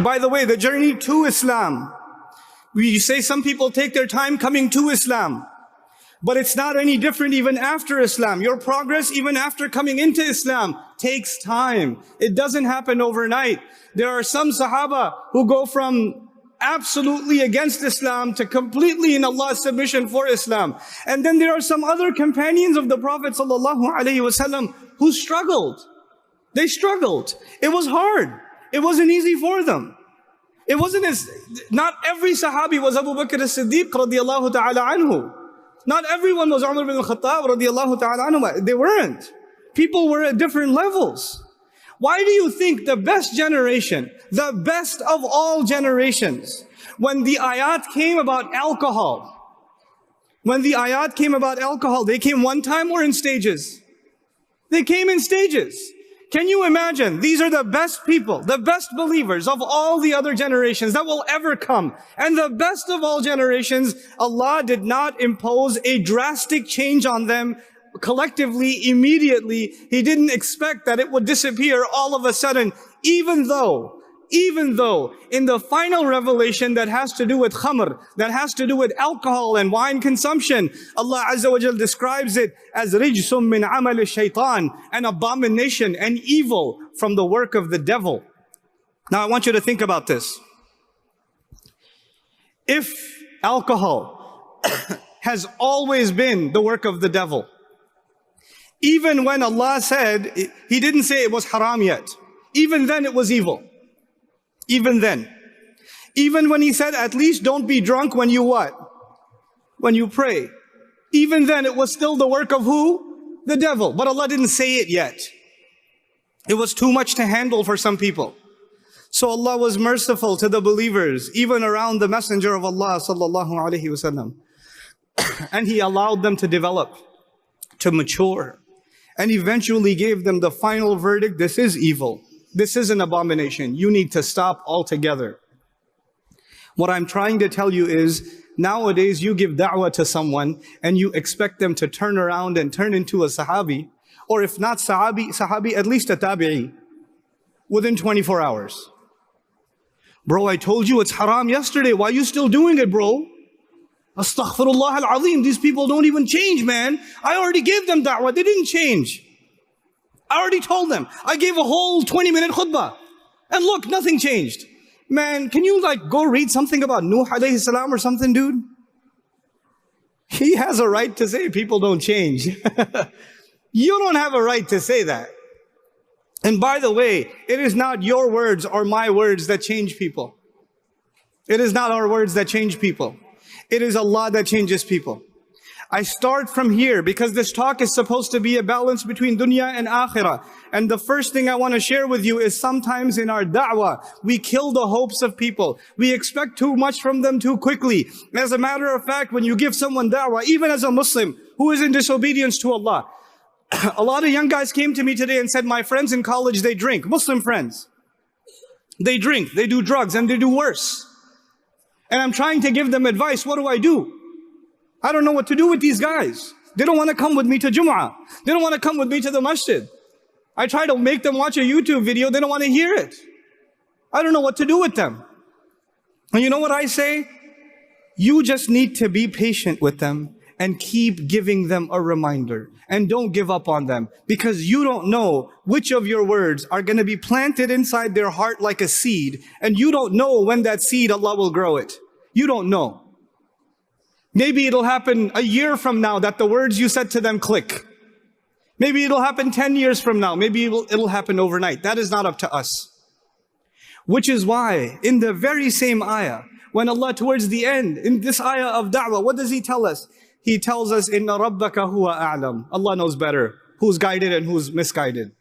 By the way, the journey to Islam, we say some people take their time coming to Islam, but it's not any different even after Islam. Your progress even after coming into Islam takes time. It doesn't happen overnight. There are some Sahaba who go from absolutely against Islam to completely in Allah's submission for Islam. And then there are some other companions of the Prophet ﷺ who struggled. They struggled. It was hard. It wasn't easy for them. It wasn't not every Sahabi was Abu Bakr as-Siddiq radiyallahu ta'ala anhu. Not everyone was Umar bin al-Khattab radiyallahu ta'ala anhu. They weren't. People were at different levels. Why do you think the best generation, the best of all generations, when the ayat came about alcohol, they came one time or in stages? They came in stages. Can you imagine? These are the best people, the best believers of all the other generations that will ever come. And the best of all generations, Allah did not impose a drastic change on them collectively, immediately. He didn't expect that it would disappear all of a sudden, even though in the final revelation that has to do with khamr, that has to do with alcohol and wine consumption, Allah Azza wa Jal describes it as rijsum min amal shaitan, an abomination, an evil from the work of the devil. Now I want you to think about this. If alcohol has always been the work of the devil, even when Allah said, He didn't say it was haram yet, even then it was evil. Even then. Even when He said, at least don't be drunk when you what? When you pray. Even then it was still the work of who? The devil. But Allah didn't say it yet. It was too much to handle for some people. So Allah was merciful to the believers, even around the Messenger of Allah sallallahu alaihi wasallam. And He allowed them to develop, to mature, and eventually gave them the final verdict: this is evil. This is an abomination. You need to stop altogether. What I'm trying to tell you is, nowadays you give da'wah to someone and you expect them to turn around and turn into a sahabi, or if not sahabi, at least a tabi'i, within 24 hours. Bro, I told you it's haram yesterday. Why are you still doing it, bro? Astaghfirullah al-azim. These people don't even change, man. I already gave them da'wah. They didn't change. I already told them. I gave a whole 20-minute khutbah. And look, nothing changed. Man, can you go read something about Nuh alayhi salam or something, dude? He has a right to say people don't change. You don't have a right to say that. And by the way, it is not your words or my words that change people. It is not our words that change people. It is Allah that changes people. I start from here because this talk is supposed to be a balance between dunya and akhirah. And the first thing I want to share with you is sometimes in our da'wah, we kill the hopes of people. We expect too much from them too quickly. As a matter of fact, when you give someone da'wah, even as a Muslim who is in disobedience to Allah, a lot of young guys came to me today and said, my friends in college, they drink. Muslim friends. They drink, they do drugs, and they do worse. And I'm trying to give them advice. What do? I don't know what to do with these guys. They don't want to come with me to Jum'ah. They don't want to come with me to the masjid. I try to make them watch a YouTube video. They don't want to hear it. I don't know what to do with them. And you know what I say? You just need to be patient with them and keep giving them a reminder. And don't give up on them, because you don't know which of your words are going to be planted inside their heart like a seed. And you don't know when that seed, Allah will grow it. You don't know. Maybe it'll happen a year from now that the words you said to them click. Maybe it'll happen 10 years from now. Maybe it'll happen overnight. That is not up to us. Which is why in the very same ayah, when Allah towards the end, in this ayah of da'wah, what does He tell us? He tells us, Inna rabbaka huwa a'lam. Allah knows better who's guided and who's misguided.